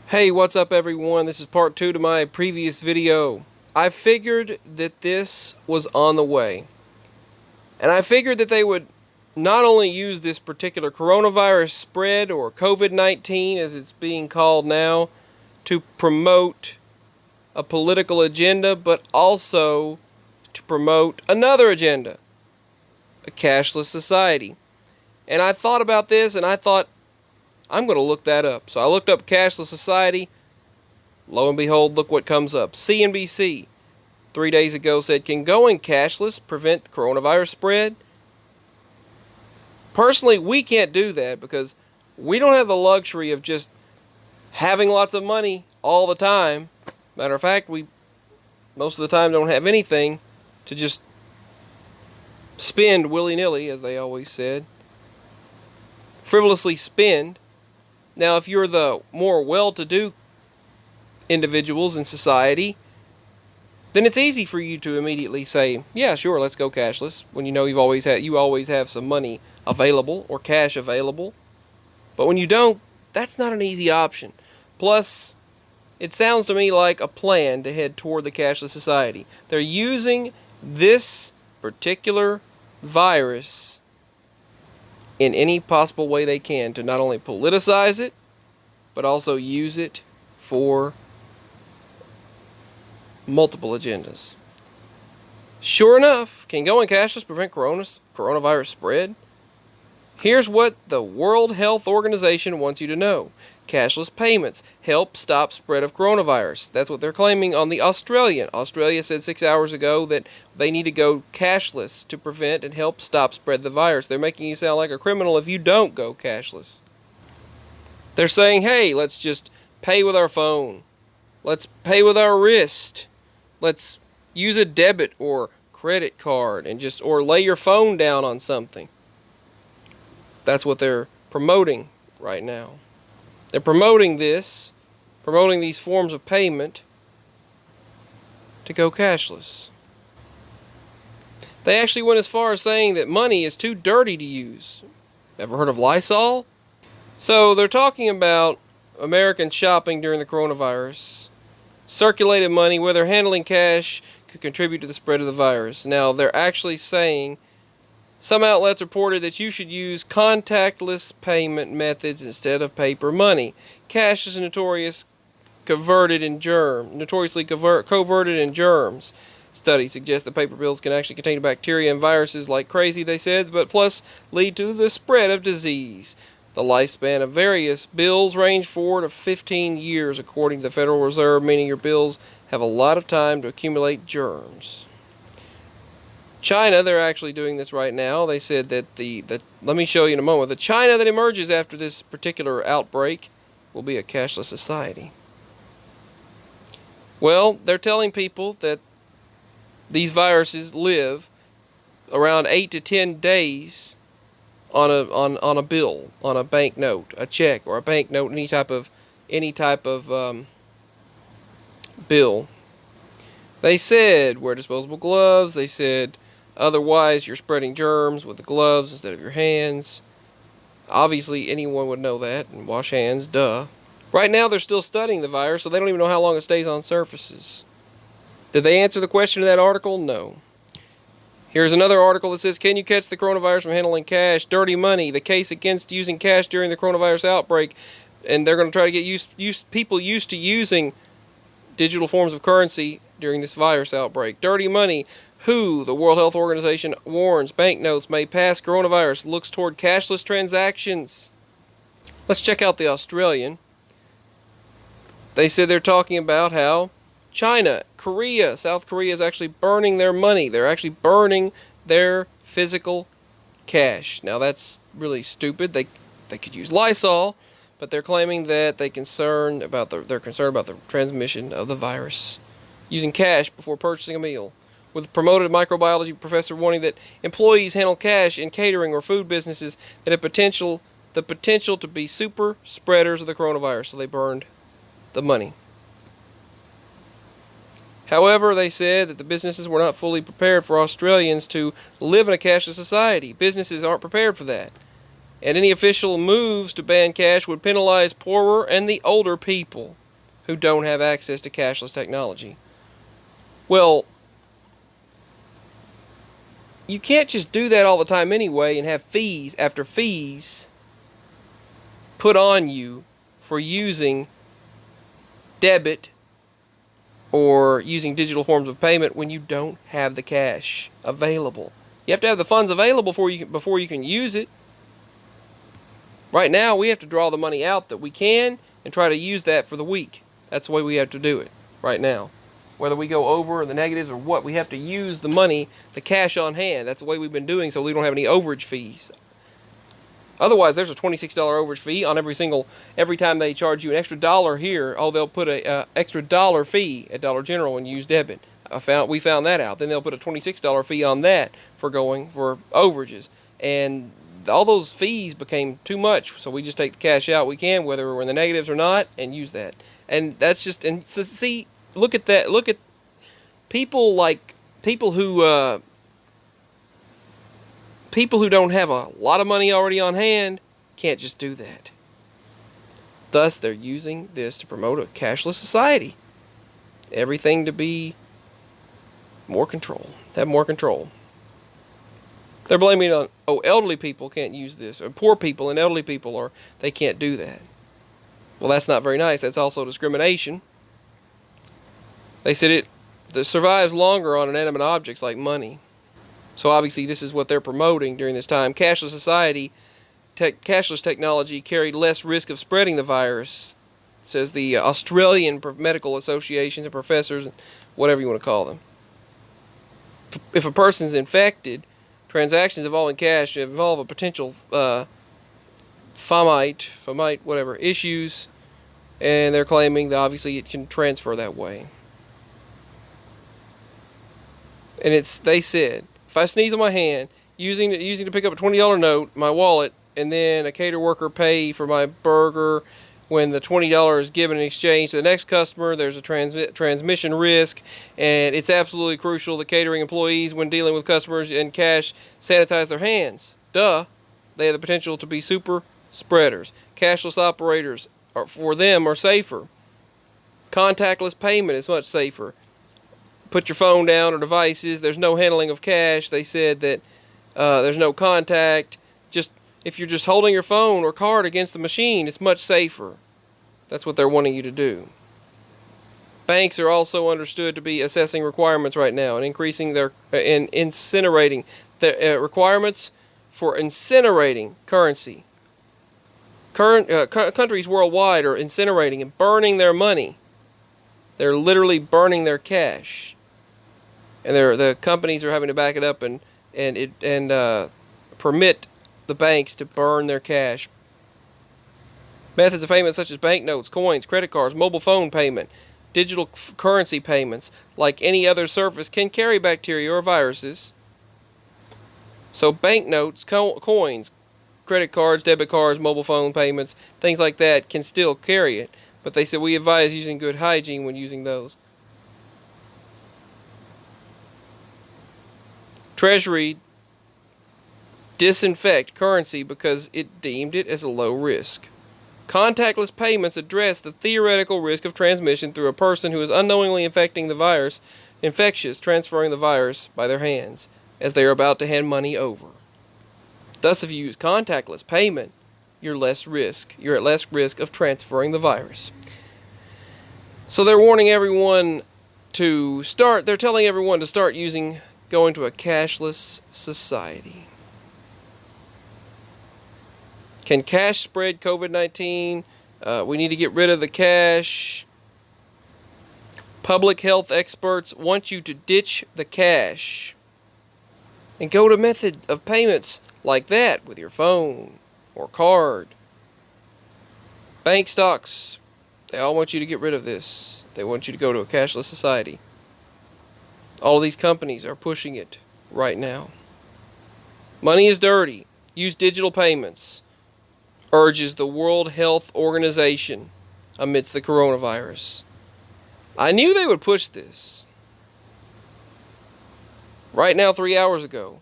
Hey, what's up everyone? This is part 2 to my previous video. I figured that this was on the way. And I figured that they would not only use this particular coronavirus spread, or COVID-19 as it's being called now, to promote a political agenda, but also to promote another agenda, a cashless society. And I thought about this and I thought, I'm going to look that up. So I looked up cashless society. Lo and behold, look what comes up. CNBC 3 days ago said, can going cashless prevent the coronavirus spread? Personally, we can't do that because we don't have the luxury of just having lots of money all the time. Matter of fact, we most of the time don't have anything to just spend willy-nilly, as they always said. Frivolously spend. Now, if you're the more well-to-do individuals in society, then it's easy for you to immediately say, yeah, sure, let's go cashless, when you know you always have some money available or cash available. But when you don't, that's not an easy option. Plus, it sounds to me like a plan to head toward the cashless society. They're using this particular virus in any possible way they can to not only politicize it, but also use it for multiple agendas. Sure enough, can going cashless prevent coronavirus spread? Here's what the World Health Organization wants you to know. Cashless payments help stop spread of coronavirus. That's what they're claiming on the Australian. Australia said 6 hours ago that they need to go cashless to prevent and help stop spread the virus. They're making you sound like a criminal if you don't go cashless. They're saying, hey, let's just pay with our phone. Let's pay with our wrist. Let's use a debit or credit card and or lay your phone down on something. That's what they're promoting right now. They're promoting these forms of payment to go cashless. They actually went as far as saying that money is too dirty to use. Ever heard of Lysol? So they're talking about American shopping during the coronavirus. Circulated money, whether handling cash, could contribute to the spread of the virus. Now, they're actually saying, some outlets reported that you should use contactless payment methods instead of paper money. Cash is notoriously coverted in germs. Studies suggest that paper bills can actually contain bacteria and viruses like crazy, they said, but plus lead to the spread of disease. The lifespan of various bills range 4 to 15 years, according to the Federal Reserve, meaning your bills have a lot of time to accumulate germs. China, they're actually doing this right now. They said that let me show you in a moment, the China that emerges after this particular outbreak will be a cashless society. Well, they're telling people that these viruses live around 8 to 10 days on a bill, on a banknote, a check, or a banknote, any type of bill. They said wear disposable gloves. They said otherwise you're spreading germs with the gloves instead of your hands. Obviously anyone would know that and wash hands, duh. Right now they're still studying the virus, so they don't even know how long it stays on surfaces. Did they answer the question in that article? No. Here's another article that says, can you catch the coronavirus from handling cash? Dirty money, the case against using cash during the coronavirus outbreak. And they're going to try to get people used to using digital forms of currency during this virus outbreak. Dirty money. WHO, the World Health Organization, warns banknotes may pass coronavirus, looks toward cashless transactions. Let's check out the Australian. They said they're talking about how China, Korea, South Korea is actually burning their money. They're actually burning their physical cash. Now that's really stupid. They could use Lysol, but they're claiming that they're concerned about the transmission of the virus using cash before purchasing a meal. With a promoted microbiology professor warning that employees handle cash in catering or food businesses that have the potential to be super spreaders of the coronavirus, so they burned the money. However, they said that the businesses were not fully prepared for Australians to live in a cashless society. Businesses aren't prepared for that. And any official moves to ban cash would penalize poorer and the older people who don't have access to cashless technology. Well, you can't just do that all the time anyway and have fees after fees put on you for using debit or using digital forms of payment when you don't have the cash available. You have to have the funds available before you can use it. Right now, we have to draw the money out that we can and try to use that for the week. That's the way we have to do it right now. Whether we go over the negatives or what, we have to use the money, the cash on hand. That's the way we've been doing, so we don't have any overage fees. Otherwise, there's a $26 overage fee on every time they charge you an extra dollar here. Oh, they'll put a extra dollar fee at Dollar General when you use debit. We found that out. Then they'll put a $26 fee on that for overages, and all those fees became too much. So we just take the cash out we can, whether we're in the negatives or not, and use that. And that's just see. Look at that. Look at people who don't have a lot of money already on hand can't just do that. Thus, they're using this to promote a cashless society. Everything to be more control. Have more control. They're blaming it on, elderly people can't use this, or poor people and elderly people, or they can't do that. Well, that's not very nice. That's also discrimination. They said it survives longer on inanimate objects like money. So obviously this is what they're promoting during this time. Cashless society, cashless technology carried less risk of spreading the virus, says the Australian medical associations and professors, whatever you want to call them. If a person's infected, transactions involving cash involve a potential famite, whatever, issues, and they're claiming that obviously it can transfer that way. And they said, if I sneeze on my hand, using to pick up a $20 note, my wallet, and then a cater worker pay for my burger, when the $20 is given in exchange to the next customer, there's a transmission risk, and it's absolutely crucial that catering employees, when dealing with customers and cash, sanitize their hands. Duh. They have the potential to be super spreaders. Cashless operators, for them, are safer. Contactless payment is much safer. Put your phone down or devices. There's no handling of cash. They said that there's no contact. If you're just holding your phone or card against the machine, it's much safer. That's what they're wanting you to do. Banks are also understood to be assessing requirements right now and increasing incinerating the requirements for incinerating currency. Countries worldwide are incinerating and burning their money. They're literally burning their cash, and the companies are having to back it up and permit the banks to burn their cash. Methods of payment such as banknotes, coins, credit cards, mobile phone payment, digital currency payments, like any other surface, can carry bacteria or viruses. So banknotes, coins, credit cards, debit cards, mobile phone payments, things like that can still carry it. But they said we advise using good hygiene when using those. Treasury disinfect currency because it deemed it as a low risk. Contactless payments address the theoretical risk of transmission through a person who is unknowingly infecting the virus, transferring the virus by their hands as they are about to hand money over. Thus, if you use contactless payment, you're at less risk of transferring the virus. So they're telling everyone to start going to a cashless society. Can cash spread COVID-19? We need to get rid of the cash. Public health experts want you to ditch the cash and go to method of payments like that with your phone or card. Bank stocks, they all want you to get rid of this. They want you to go to a cashless society. All of these companies are pushing it right now. Money is dirty. Use digital payments, urges the World Health Organization amidst the coronavirus. I knew they would push this. Right now, 3 hours ago,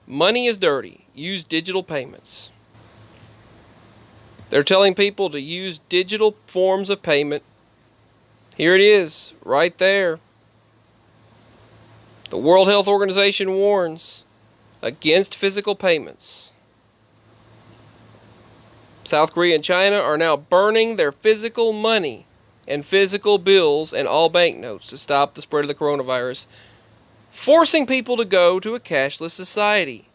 money is dirty. Use digital payments. They're telling people to use digital forms of payment. Here it is, right there. The World Health Organization warns against physical payments. South Korea and China are now burning their physical money and physical bills and all banknotes to stop the spread of the coronavirus, forcing people to go to a cashless society.